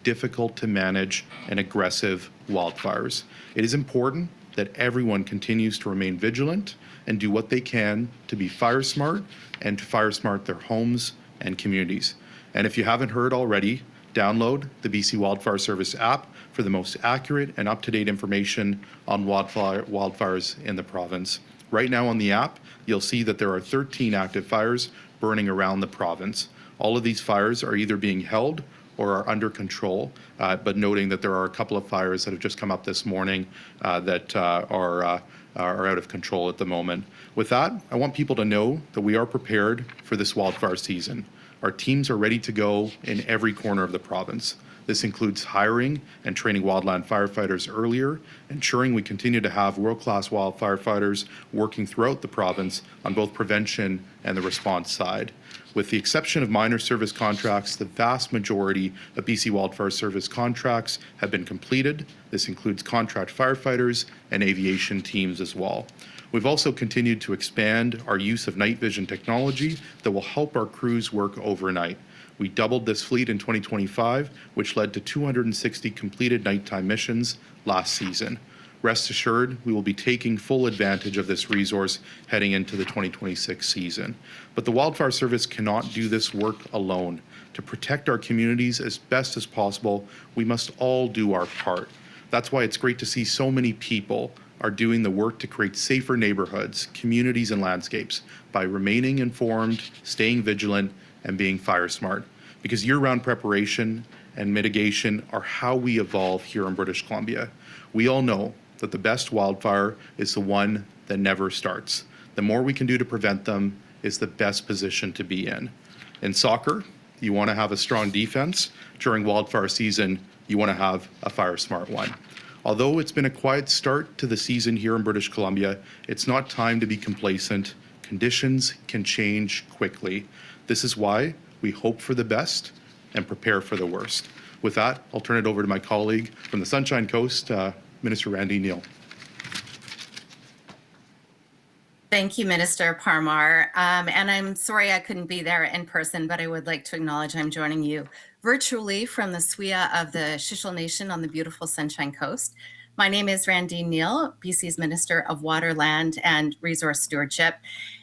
difficult to manage and aggressive wildfires. It is important that everyone continues to remain vigilant and do what they can to be fire smart and to fire smart their homes and communities. And if you haven't heard already, download the BC Wildfire Service app for the most accurate and up-to-date information on wildfires in the province. Right now on the app, you'll see that there are 13 active fires burning around the province. All of these fires are either being held or are under control, but noting that there are a couple of fires that have just come up this morning that are out of control at the moment. With that, I want people to know that we are prepared for this wildfire season. Our teams are ready to go in every corner of the province. This includes hiring and training wildland firefighters earlier, ensuring we continue to have world-class wildfire fighters working throughout the province on both prevention and the response side. With the exception of minor service contracts, the vast majority of BC Wildfire Service contracts have been completed. This includes contract firefighters and aviation teams as well. We've also continued to expand our use of night vision technology that will help our crews work overnight. We doubled this fleet in 2025, which led to 260 completed nighttime missions last season. Rest assured, we will be taking full advantage of this resource heading into the 2026 season. But the Wildfire Service cannot do this work alone. To protect our communities as best as possible, we must all do our part. That's why it's great to see so many people are doing the work to create safer neighborhoods, communities, and landscapes by remaining informed, staying vigilant, and being fire smart. Because year-round preparation and mitigation are how we evolve here in British Columbia. We all know that the best wildfire is the one that never starts. The more we can do to prevent them is the best position to be in. In soccer, you want to have a strong defense. During wildfire season, you want to have a fire smart one. Although it's been a quiet start to the season here in British Columbia, it's not time to be complacent. Conditions can change quickly. This is why we hope for the best and prepare for the worst. With that, I'll turn it over to my colleague from the Sunshine Coast, Minister Randy Neal. Thank you, Minister Parmar. And I'm sorry I couldn't be there in person, but I would like to acknowledge I'm joining you virtually from the SWIA of the Shishal Nation on the beautiful Sunshine Coast. My name is Randy Neal, BC's Minister of Water, Land and Resource Stewardship.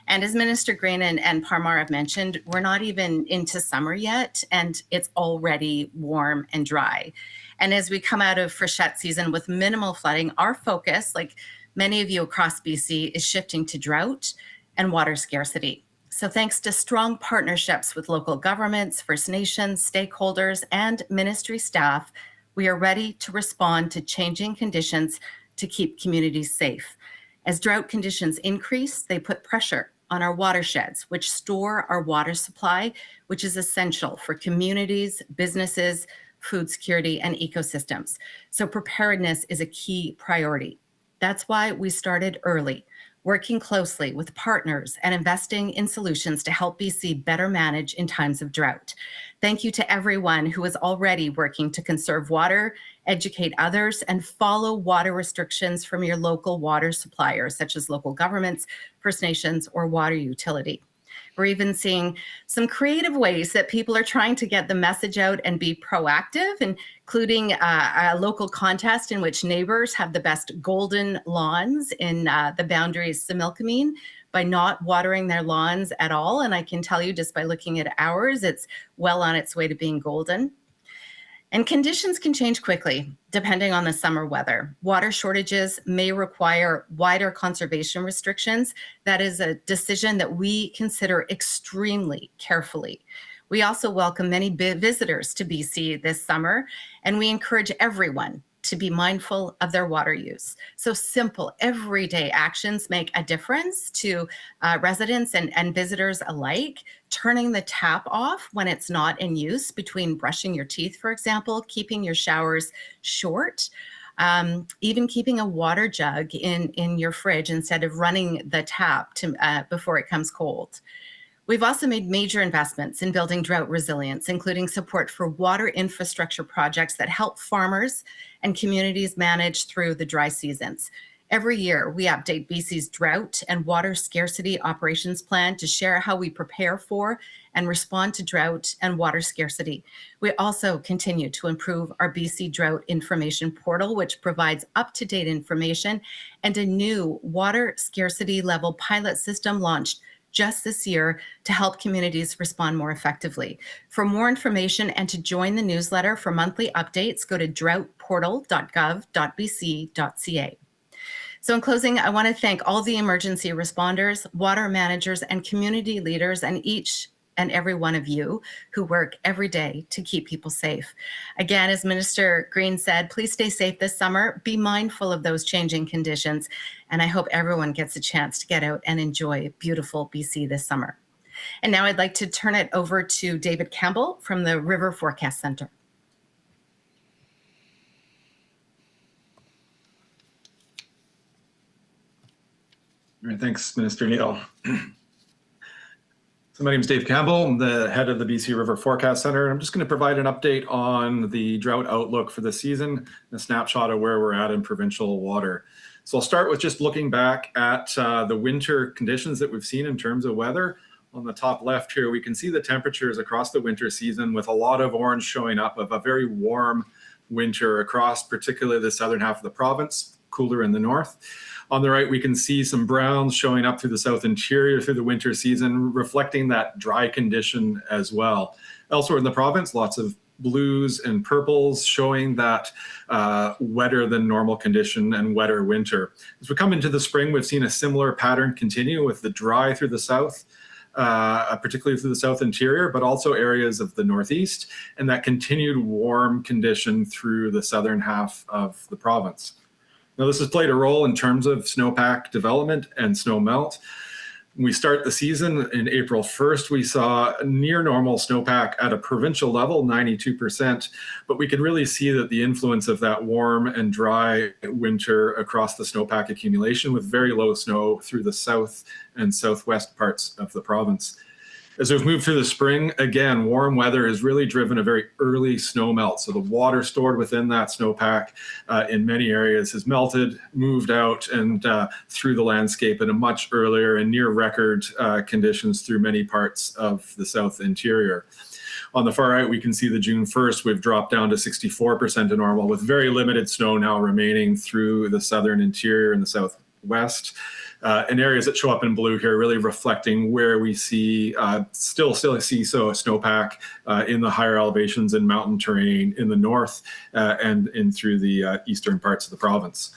And as Minister Green and Parmar have mentioned, we're not even into summer yet, and it's already warm and dry. And as we come out of freshet season with minimal flooding, our focus, like many of you across BC, is shifting to drought and water scarcity. So thanks to strong partnerships with local governments, First Nations, stakeholders, and ministry staff, we are ready to respond to changing conditions to keep communities safe. As drought conditions increase, they put pressure on our watersheds, which store our water supply, which is essential for communities, businesses, food security, and ecosystems. So preparedness is a key priority. That's why we started early, working closely with partners and investing in solutions to help BC better manage in times of drought. Thank you to everyone who is already working to conserve water, educate others, and follow water restrictions from your local water suppliers, such as local governments, First Nations, or water utility. We're even seeing some creative ways that people are trying to get the message out and be proactive, including a local contest in which neighbors have the best golden lawns in the boundaries Similkameen by not watering their lawns at all. And I can tell you just by looking at ours, it's well on its way to being golden. And conditions can change quickly depending on the summer weather. Water shortages may require wider conservation restrictions. That is a decision that we consider extremely carefully. We also welcome many visitors to BC this summer, and we encourage everyone to be mindful of their water use. So simple, everyday actions make a difference to residents and visitors alike. Turning the tap off when it's not in use, between brushing your teeth, for example, keeping your showers short, even keeping a water jug in your fridge instead of running the tap before it comes cold. We've also made major investments in building drought resilience, including support for water infrastructure projects that help farmers and communities manage through the dry seasons. Every year, we update BC's drought and water scarcity operations plan to share how we prepare for and respond to drought and water scarcity. We also continue to improve our BC Drought Information Portal, which provides up-to-date information, and a new water scarcity level pilot system launched just this year to help communities respond more effectively. For more information and to join the newsletter for monthly updates, go to droughtportal.gov.bc.ca. So in closing, I want to thank all the emergency responders, water managers, and community leaders, and each and every one of you who work every day to keep people safe. Again, as Minister Green said, please stay safe this summer. Be mindful of those changing conditions. And I hope everyone gets a chance to get out and enjoy beautiful BC this summer. And now I'd like to turn it over to David Campbell from the River Forecast Center. All right, thanks, Minister Neal. So my name is Dave Campbell. I'm the head of the BC River Forecast Center. I'm just going to provide an update on the drought outlook for the season and a snapshot of where we're at in provincial water. So I'll start with just looking back at the winter conditions that we've seen in terms of weather. On the top left here, we can see the temperatures across the winter season with a lot of orange showing up of a very warm winter across particularly the southern half of the province, cooler in the north. On the right, we can see some browns showing up through the south interior through the winter season, reflecting that dry condition as well. Elsewhere in the province, lots of blues and purples showing that wetter than normal condition and wetter winter. As we come into the spring, we've seen a similar pattern continue with the dry through the south, particularly through the south interior, but also areas of the northeast, and that continued warm condition through the southern half of the province. Now, this has played a role in terms of snowpack development and snow melt. When we start the season in April 1st, we saw near normal snowpack at a provincial level, 92%, but we could really see that the influence of that warm and dry winter across the snowpack accumulation with very low snow through the south and southwest parts of the province. As we've moved through the spring, again, warm weather has really driven a very early snow melt. So the water stored within that snowpack in many areas has melted, moved out and through the landscape in a much earlier and near record conditions through many parts of the south interior. On the far right, we can see the June 1st, we've dropped down to 64% of normal with very limited snow now remaining through the southern interior and the southwest. And areas that show up in blue here really reflecting where we see still see snowpack in the higher elevations and mountain terrain in the north and in through the eastern parts of the province.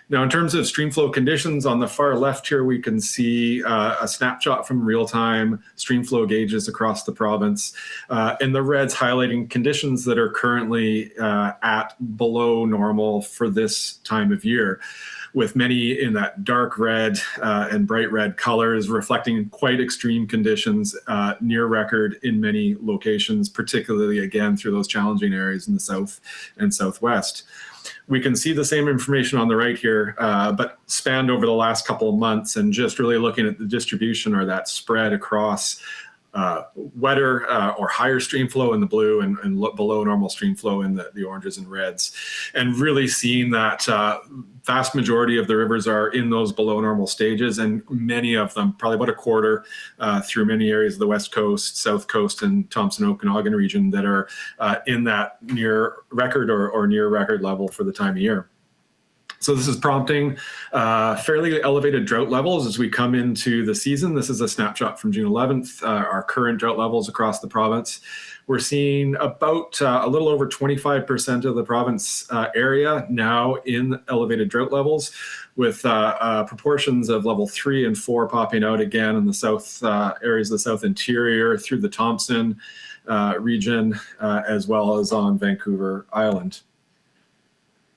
Now, in terms of streamflow conditions, on the far left here, we can see a snapshot from real-time streamflow gauges across the province. And the red's highlighting conditions that are currently at below normal for this time of year, with many in that dark red and bright red colors reflecting quite extreme conditions near record in many locations, particularly, again, through those challenging areas in the south and southwest. We can see the same information on the right here, but spanned over the last couple of months and just really looking at the distribution or that spread across wetter or higher stream flow in the blue and below normal stream flow in the oranges and reds. And really seeing that vast majority of the rivers are in those below normal stages, and many of them, probably about a quarter through many areas of the West Coast, South Coast, and Thompson-Okanagan region that are in that near record or near record level for the time of year. So this is prompting fairly elevated drought levels as we come into the season. This is a snapshot from June 11th, our current drought levels across the province. We're seeing about a little over 25% of the province area now in elevated drought levels, with proportions of level 3 and 4 popping out again in the south areas of the south interior through the Thompson region, as well as on Vancouver Island.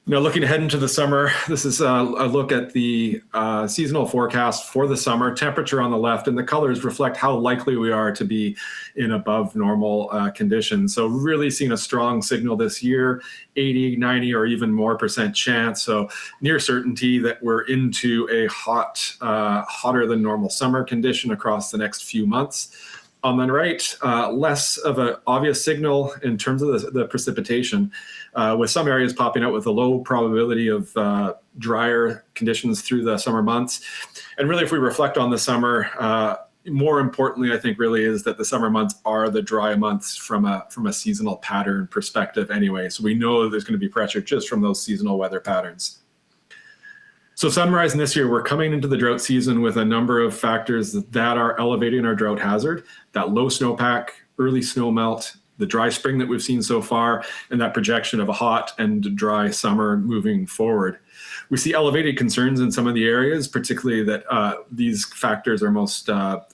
Now, looking ahead into the summer, this is a look at the seasonal forecast for the summer. Temperature on the left, and the colors reflect how likely we are to be in above normal conditions. So really seeing a strong signal this year, 80, 90, or even more % chance. So near certainty that we're into a hotter than normal summer condition across the next few months. On the right, less of an obvious signal in terms of the precipitation, with some areas popping out with a low probability of drier conditions through the summer months. And really, if we reflect on the summer, more importantly, I think really is that the summer months are the dry months from a seasonal pattern perspective anyway. So we know there's going to be pressure just from those seasonal weather patterns. So summarizing this year, we're coming into the drought season with a number of factors that are elevating our drought hazard: that low snowpack, early snow melt, the dry spring that we've seen so far, and that projection of a hot and dry summer moving forward. We see elevated concerns in some of the areas, particularly that these factors are most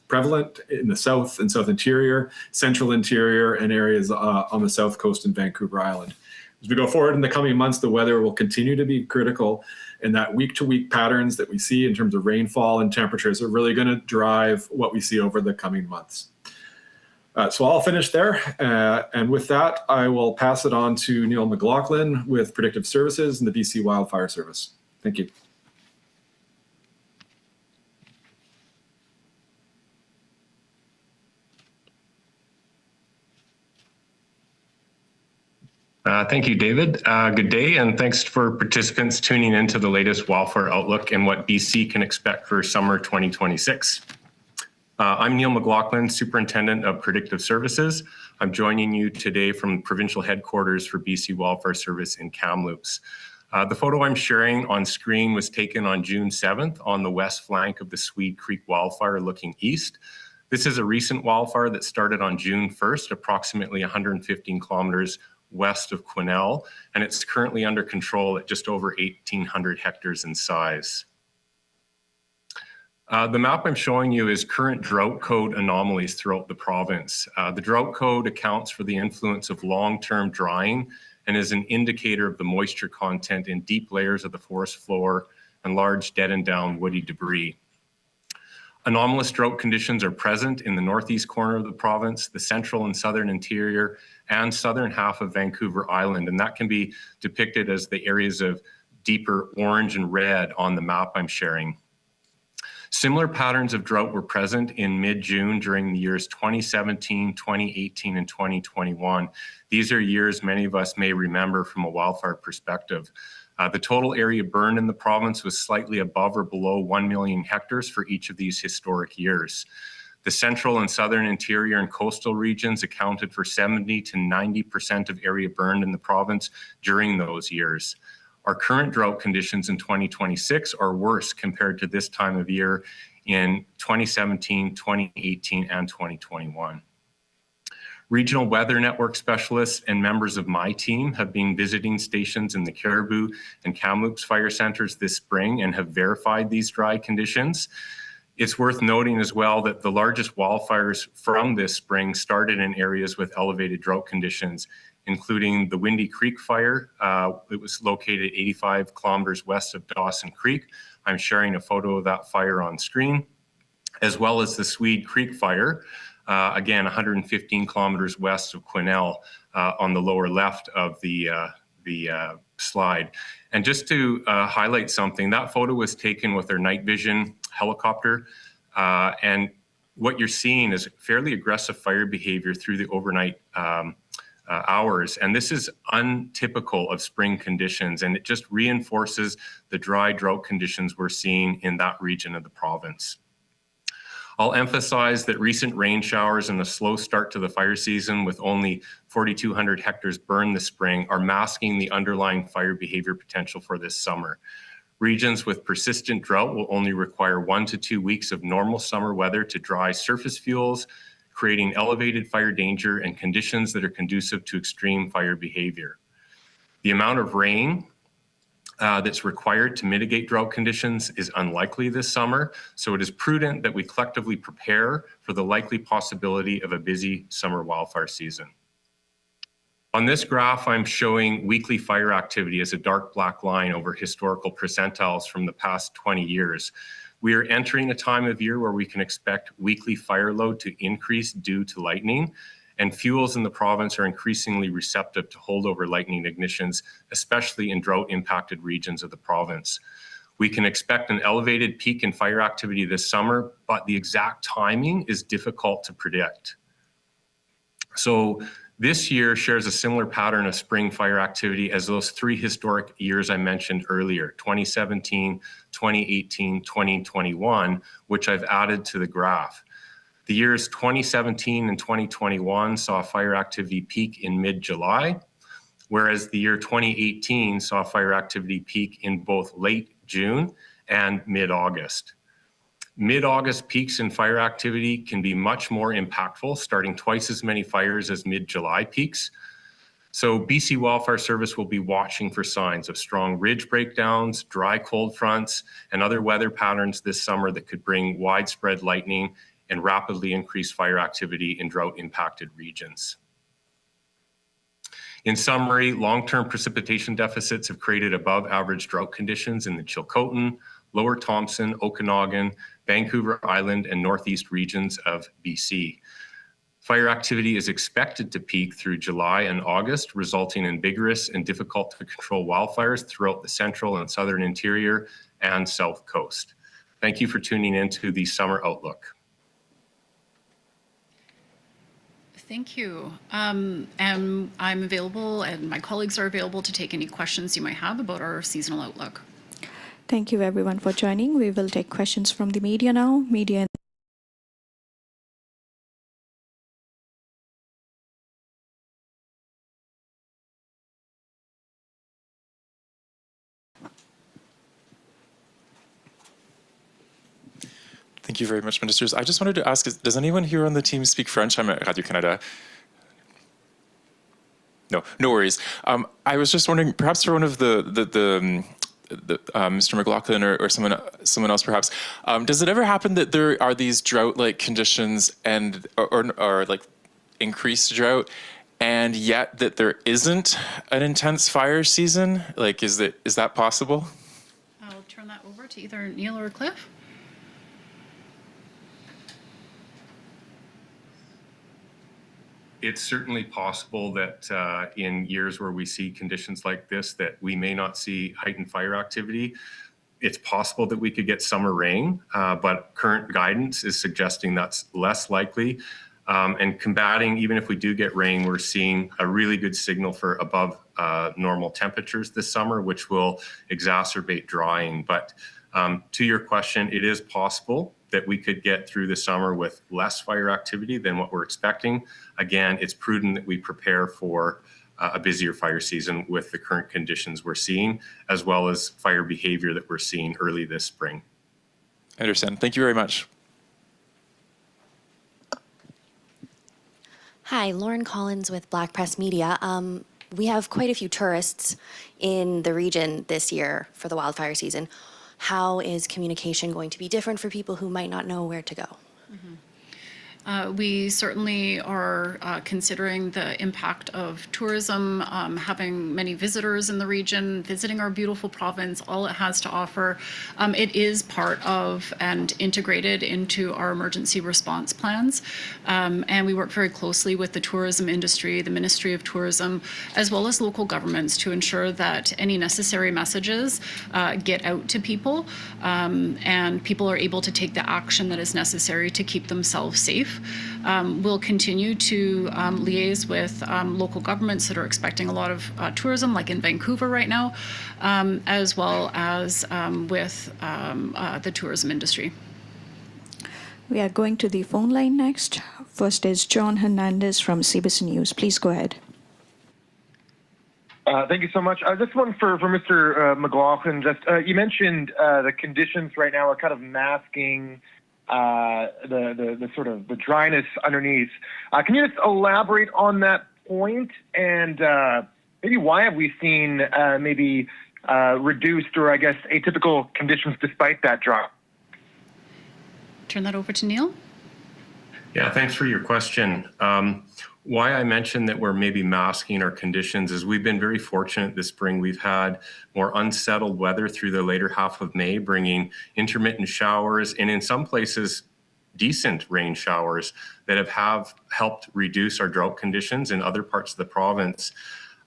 prevalent in the south and south interior, central interior, and areas on the south coast and Vancouver Island. As we go forward in the coming months, the weather will continue to be critical, and that week-to-week patterns that we see in terms of rainfall and temperatures are really going to drive what we see over the coming months. So I'll finish there, and with that, I will pass it on to Neil McLaughlin with Predictive Services and the BC Wildfire Service. Thank you. Thank you, David. Good day, and thanks for participants tuning into the latest wildfire outlook and what BC can expect for summer 2026. I'm Neil McLaughlin, Superintendent of Predictive Services. I'm joining you today from provincial headquarters for BC Wildfire Service in Kamloops. The photo I'm sharing on screen was taken on June 7th on the west flank of the Swede Creek wildfire looking east. This is a recent wildfire that started on June 1st, approximately 115 kilometers west of Quesnel, and it's currently under control at just over 1,800 hectares in size. The map I'm showing you is current drought code anomalies throughout the province. The drought code accounts for the influence of long-term drying and is an indicator of the moisture content in deep layers of the forest floor and large dead and down woody debris. Anomalous drought conditions are present in the northeast corner of the province, the central and southern interior, and southern half of Vancouver Island, and that can be depicted as the areas of deeper orange and red on the map I'm sharing. Similar patterns of drought were present in mid-June during the years 2017, 2018, and 2021. These are years many of us may remember from a wildfire perspective. The total area burned in the province was slightly above or below 1 million hectares for each of these historic years. The central and southern interior and coastal regions accounted for 70 to 90% of area burned in the province during those years. Our current drought conditions in 2026 are worse compared to this time of year in 2017, 2018, and 2021. Regional Weather Network specialists and members of my team have been visiting stations in the Caribou and Kamloops fire centers this spring and have verified these dry conditions. It's worth noting as well that the largest wildfires from this spring started in areas with elevated drought conditions, including the Windy Creek fire. It was located 85 kilometers west of Dawson Creek. I'm sharing a photo of that fire on screen, as well as the Swede Creek fire, again, 115 kilometers west of Quesnel on the lower left of the slide. And just to highlight something, that photo was taken with our night vision helicopter, and what you're seeing is fairly aggressive fire behavior through the overnight hours, and this is untypical of spring conditions, and it just reinforces the dry drought conditions we're seeing in that region of the province. I'll emphasize that recent rain showers and a slow start to the fire season with only 4,200 hectares burned this spring are masking the underlying fire behavior potential for this summer. Regions with persistent drought will only require 1 to 2 weeks of normal summer weather to dry surface fuels, creating elevated fire danger and conditions that are conducive to extreme fire behavior. The amount of rain that's required to mitigate drought conditions is unlikely this summer, so it is prudent that we collectively prepare for the likely possibility of a busy summer wildfire season. On this graph, I'm showing weekly fire activity as a dark black line over historical percentiles from the past 20 years. We are entering a time of year where we can expect weekly fire load to increase due to lightning, and fuels in the province are increasingly receptive to holdover lightning ignitions, especially in drought-impacted regions of the province. We can expect an elevated peak in fire activity this summer, but the exact timing is difficult to predict. So this year shares a similar pattern of spring fire activity as those 3 historic years I mentioned earlier, 2017, 2018, 2021, which I've added to the graph. The years 2017 and 2021 saw fire activity peak in mid-July, whereas the year 2018 saw fire activity peak in both late June and mid-August. Mid-August peaks in fire activity can be much more impactful, starting twice as many fires as mid-July peaks. So BC Wildfire Service will be watching for signs of strong ridge breakdowns, dry cold fronts, and other weather patterns this summer that could bring widespread lightning and rapidly increase fire activity in drought-impacted regions. In summary, long-term precipitation deficits have created above-average drought conditions in the Chilcotin, Lower Thompson, Okanagan, Vancouver Island, and northeast regions of BC. Fire activity is expected to peak through July and August, resulting in vigorous and difficult to control wildfires throughout the central and southern interior and south coast. Thank you for tuning in to the Summer Outlook. Thank you. And I'm available, and my colleagues are available to take any questions you might have about our seasonal outlook. Thank you everyone for joining. We will take questions from the media now. Thank you very much, ministers. I just wanted to ask, does anyone here on the team speak French? I'm at Radio-Canada. No, no worries. I was just wondering, perhaps for one of Mr. McLaughlin or someone else perhaps, does it ever happen that there are these drought-like conditions and or like increased drought, and yet that there isn't an intense fire season? Like, is that possible? I'll turn that over to either Neil or Cliff. It's certainly possible that in years where we see conditions like this, that we may not see heightened fire activity. It's possible that we could get summer rain, but current guidance is suggesting that's less likely. And combating, even if we do get rain, we're seeing a really good signal for above normal temperatures this summer, which will exacerbate drying. But to your question, it is possible that we could get through the summer with less fire activity than what we're expecting. Again, it's prudent that we prepare for a busier fire season with the current conditions we're seeing, as well as fire behavior that we're seeing early this spring. I understand. Thank you very much. Hi, Lauren Collins with Black Press Media. We have quite a few tourists in the region this year for the wildfire season. How is communication going to be different for people who might not know where to go? We certainly are considering the impact of tourism, having many visitors in the region, visiting our beautiful province, all it has to offer. It is part of and integrated into our emergency response plans. And we work very closely with the tourism industry, the Ministry of Tourism, as well as local governments to ensure that any necessary messages get out to people and people are able to take the action that is necessary to keep themselves safe. We'll continue to liaise with local governments that are expecting a lot of tourism, like in Vancouver right now, as well as with the tourism industry. We are going to the phone line next. First is John Hernandez from CBC News. Please go ahead. Thank you so much. Just one for Mr. McLaughlin. Just you mentioned the conditions right now are kind of masking the sort of the dryness underneath. Can you just elaborate on that point, and maybe why have we seen maybe reduced or I guess atypical conditions despite that drop? Turn that over to Neil. Yeah, thanks for your question. Why I mentioned that we're maybe masking our conditions is we've been very fortunate this spring. We've had more unsettled weather through the later half of May, bringing intermittent showers and in some places decent rain showers that have helped reduce our drought conditions in other parts of the province.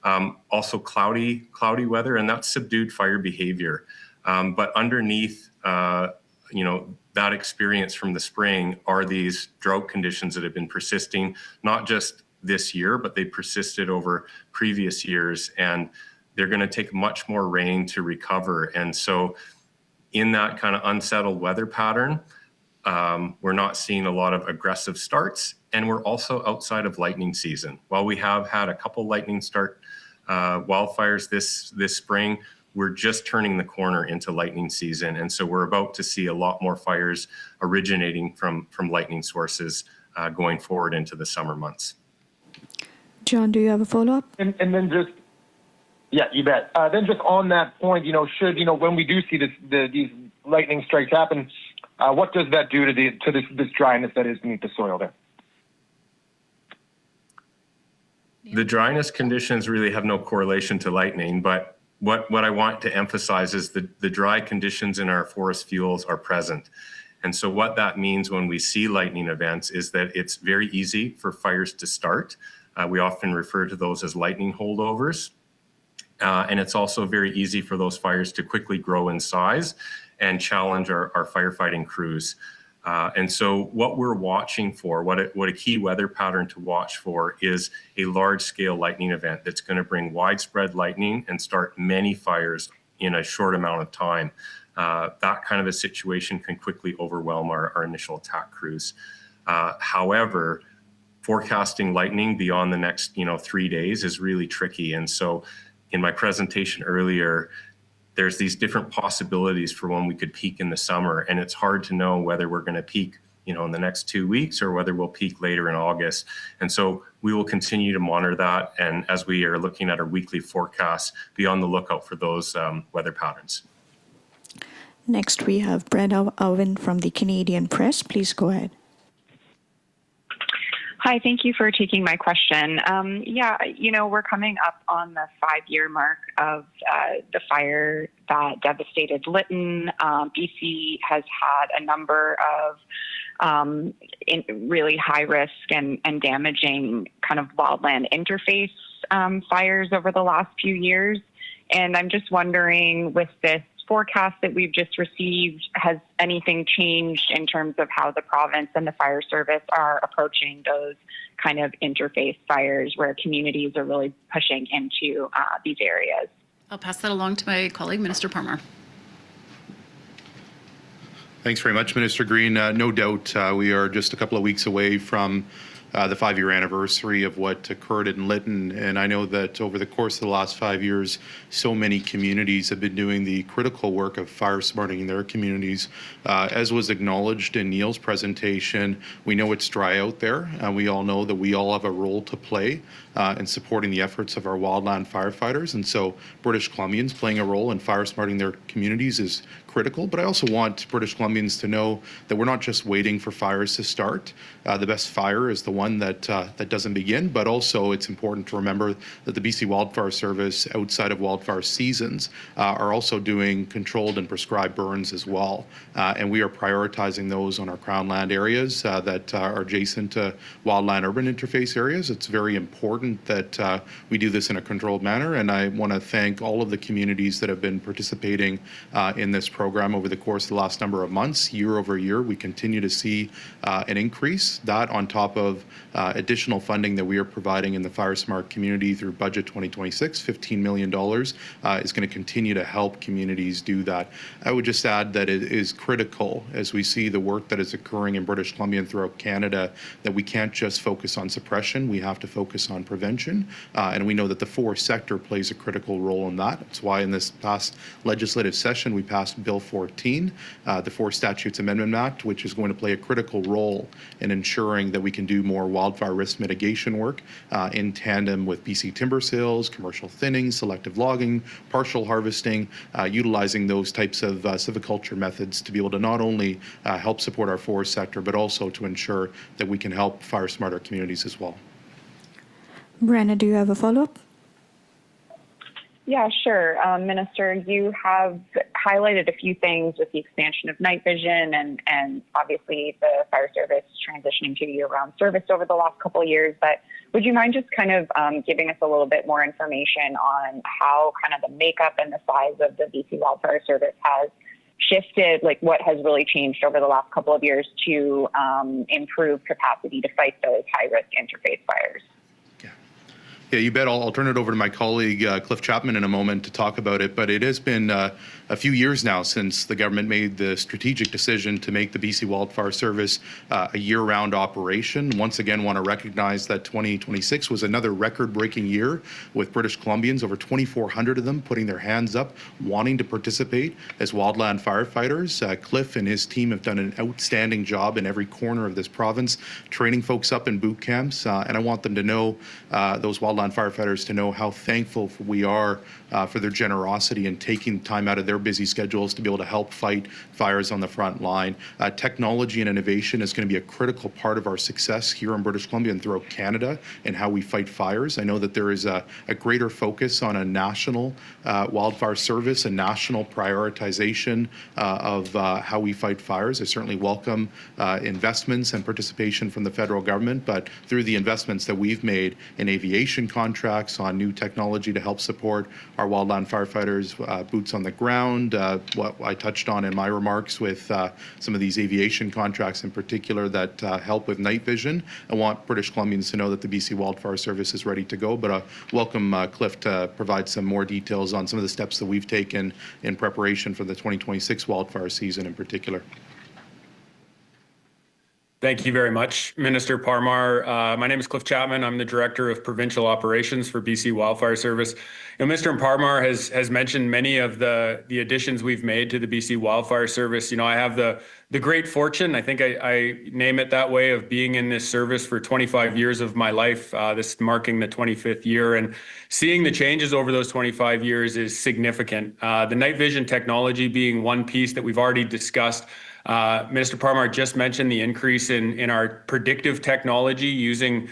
Also cloudy weather, and that's subdued fire behavior. But underneath, that experience from the spring are these drought conditions that have been persisting, not just this year, but they persisted over previous years, and they're going to take much more rain to recover. And so in that kind of unsettled weather pattern, we're not seeing a lot of aggressive starts, and we're also outside of lightning season. While we have had a couple lightning start wildfires this spring, we're just turning the corner into lightning season. And so we're about to see a lot more fires originating from lightning sources going forward into the summer months. John, do you have a follow-up? And then just, yeah, you bet. Then just on that point, should, when we do see these lightning strikes happen, what does that do to this dryness that is beneath the soil there? The dryness conditions really have no correlation to lightning, but what I want to emphasize is the dry conditions in our forest fuels are present. And so what that means when we see lightning events is that it's very easy for fires to start. We often refer to those as lightning holdovers. And it's also very easy for those fires to quickly grow in size and challenge our firefighting crews. And so what we're watching for, what a key weather pattern to watch for, is a large-scale lightning event that's going to bring widespread lightning and start many fires in a short amount of time. That kind of a situation can quickly overwhelm our initial attack crews. However, forecasting lightning beyond the next 3 days is really tricky. And so in my presentation earlier, there's these different possibilities for when we could peak in the summer, and it's hard to know whether we're going to peak in the next 2 weeks or whether we'll peak later in August. And so we will continue to monitor that, and as we are looking at our weekly forecasts, be on the lookout for those weather patterns. Next, we have Brett Alvin from the Canadian Press. Please go ahead. Hi, thank you for taking my question. We're coming up on the 5-year mark of the fire that devastated Lytton. BC has had a number of really high risk and damaging kind of wildland interface fires over the last few years. And I'm just wondering, with this forecast that we've just received, has anything changed in terms of how the province and the fire service are approaching those kind of interface fires where communities are really pushing into these areas? I'll pass that along to my colleague, Minister Parmar. Thanks very much, Minister Green. No doubt we are just a couple of weeks away from the 5-year anniversary of what occurred in Lytton. And I know that over the course of the last 5 years, so many communities have been doing the critical work of fire smarting their communities. As was acknowledged in Neil's presentation, we know it's dry out there. We all know that we all have a role to play in supporting the efforts of our wildland firefighters. And so British Columbians playing a role in fire smarting their communities is critical, but I also want British Columbians to know that we're not just waiting for fires to start. The best fire is the one that doesn't begin, but also it's important to remember that the BC Wildfire Service, outside of wildfire seasons, are also doing controlled and prescribed burns as well. And we are prioritizing those on our Crown land areas that are adjacent to wildland urban interface areas. It's very important that we do this in a controlled manner, and I want to thank all of the communities that have been participating in this program over the course of the last number of months. Year over year, we continue to see an increase. That on top of additional funding that we are providing in the Fire Smart community through Budget 2026, $15 million, is going to continue to help communities do that. I would just add that it is critical, as we see the work that is occurring in British Columbia and throughout Canada, that we can't just focus on suppression. We have to focus on prevention. And we know that the forest sector plays a critical role in that. That's why in this past legislative session, we passed Bill 14, the Forest Statutes Amendment Act, which is going to play a critical role in ensuring that we can do more wildfire risk mitigation work in tandem with BC timber sales, commercial thinning, selective logging, partial harvesting, utilizing those types of silviculture methods to be able to not only help support our forest sector, but also to ensure that we can help fire smart our communities as well. Brenna, do you have a follow-up? Yeah, sure. Minister, you have highlighted a few things with the expansion of night vision and obviously the fire service transitioning to year-round service over the last couple of years. But would you mind just kind of giving us a little bit more information on how kind of the makeup and the size of the BC Wildfire Service has shifted, like what has really changed over the last couple of years to improve capacity to fight those high-risk interface fires? Yeah, you bet. I'll turn it over to my colleague, Cliff Chapman, in a moment to talk about it. But it has been a few years now since the government made the strategic decision to make the BC Wildfire Service a year-round operation. Once again, want to recognize that 2026 was another record-breaking year with British Columbians, over 2,400 of them putting their hands up, wanting to participate as wildland firefighters. Cliff and his team have done an outstanding job in every corner of this province, training folks up in boot camps. And I want them to know, those wildland firefighters to know how thankful we are for their generosity and taking time out of their busy schedules to be able to help fight fires on the front line. Technology and innovation is going to be a critical part of our success here in British Columbia and throughout Canada and how we fight fires. I know that there is a greater focus on a national wildfire service, a national prioritization of how we fight fires. I certainly welcome investments and participation from the federal government, but through the investments that we've made in aviation contracts, on new technology to help support our wildland firefighters, boots on the ground, what I touched on in my remarks with some of these aviation contracts in particular that help with night vision. I want British Columbians to know that the BC Wildfire Service is ready to go, but I welcome Cliff to provide some more details on some of the steps that we've taken in preparation for the 2026 wildfire season in particular. Thank you very much, Minister Parmar. My name is Cliff Chapman. I'm the Director of Provincial Operations for BC Wildfire Service. Mr. Parmar has mentioned many of the additions we've made to the BC Wildfire Service. I have the great fortune, I think I name it that way, of being in this service for 25 years of my life, this marking the 25th year. And seeing the changes over those 25 years is significant. The night vision technology being one piece that we've already discussed. Minister Parmar just mentioned the increase in our predictive technology using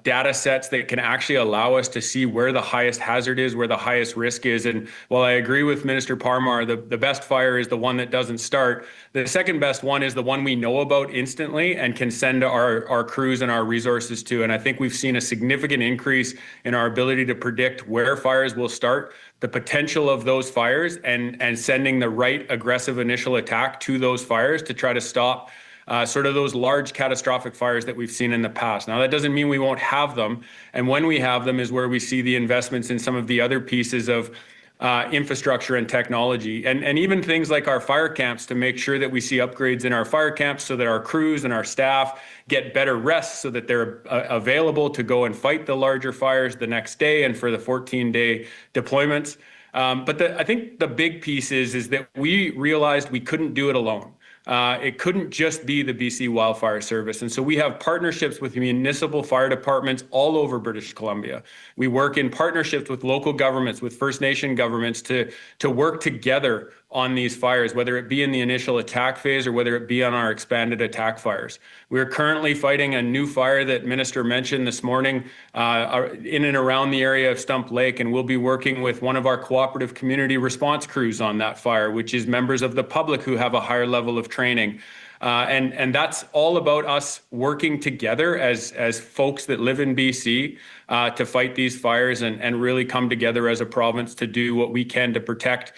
data sets that can actually allow us to see where the highest hazard is, where the highest risk is. And while I agree with Minister Parmar, the best fire is the one that doesn't start. The second best one is the one we know about instantly and can send our crews and our resources to. And I think we've seen a significant increase in our ability to predict where fires will start, the potential of those fires, and sending the right aggressive initial attack to those fires to try to stop sort of those large catastrophic fires that we've seen in the past. Now, that doesn't mean we won't have them. And when we have them is where we see the investments in some of the other pieces of infrastructure and technology, and even things like our fire camps, to make sure that we see upgrades in our fire camps so that our crews and our staff get better rest so that they're available to go and fight the larger fires the next day and for the 14-day deployments. But I think the big piece is that we realized we couldn't do it alone. It couldn't just be the BC Wildfire Service. And so we have partnerships with municipal fire departments all over British Columbia. We work in partnerships with local governments, with First Nation governments to work together on these fires, whether it be in the initial attack phase or whether it be on our expanded attack fires. We are currently fighting a new fire that Minister mentioned this morning in and around the area of Stump Lake, and we'll be working with one of our cooperative community response crews on that fire, which is members of the public who have a higher level of training. And that's all about us working together as folks that live in BC to fight these fires and really come together as a province to do what we can to protect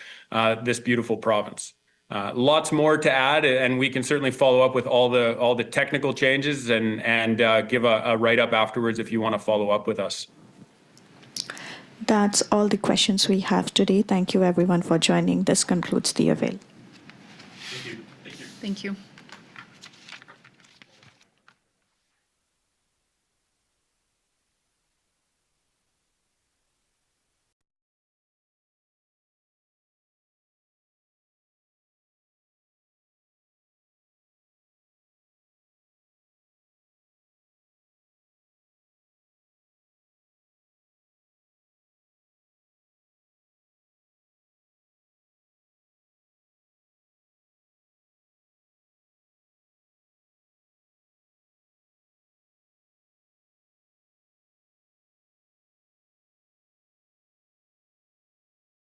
this beautiful province. Lots more to add, and we can certainly follow up with all the technical changes and give a write-up afterwards if you want to follow up with us. That's all the questions we have today. Thank you everyone for joining. This concludes the Avail. Thank you.